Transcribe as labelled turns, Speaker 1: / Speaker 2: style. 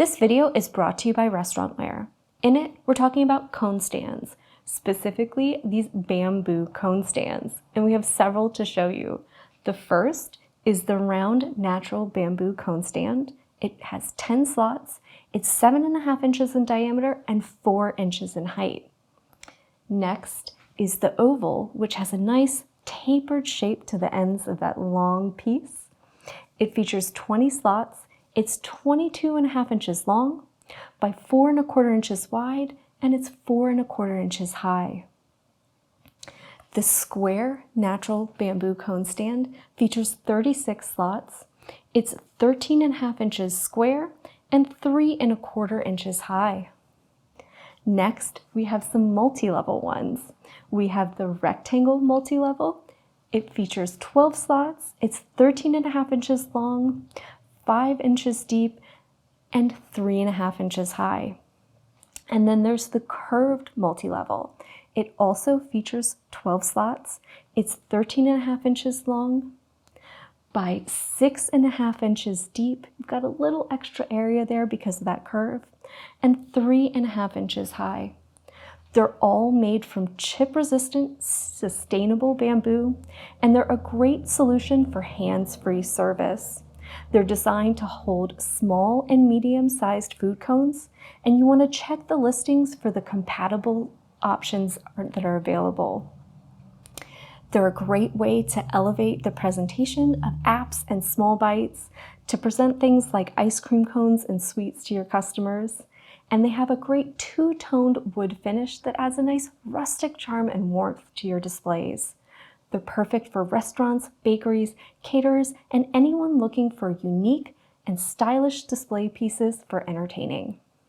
Speaker 1: This video is brought to you by Restaurantware. In it, we're talking about cone stands, specifically these bamboo cone stands, and we have several to show you. The first is the round natural bamboo cone stand. It has 10 slots, it's 7.5 inches in diameter and 4 inches in height. Next is the oval, which has a nice tapered shape to the ends of that long piece. It features 20 slots. It's 22.5 inches long by 4.25 inches wide, and it's 4.25 inches high. The square natural bamboo cone stand features 36 slots. It's 13.5 inches square and 3.25 inches high. Next, we have some multi-level ones. We have the rectangle multi-level. It features 12 slots. It's 13.5 inches long, 5 inches deep, and 3.5 inches high. And then there's the curved multi-level. It also features 12 slots. It's 13.5 inches long by 6.5 inches deep. You've got a little extra area there because of that curve, and 3.5 inches high. They're all made from chip-resistant, sustainable bamboo, and they're a great solution for hands-free service. They're designed to hold small and medium-sized food cones, and you want to check the listings for the compatible options that are available. They're a great way to elevate the presentation of apps and small bites, to present things like ice cream cones and sweets to your customers. And they have a great two-toned wood finish that adds a nice rustic charm and warmth to your displays. They're perfect for restaurants, bakeries, caterers, and anyone looking for unique and stylish display pieces for entertaining.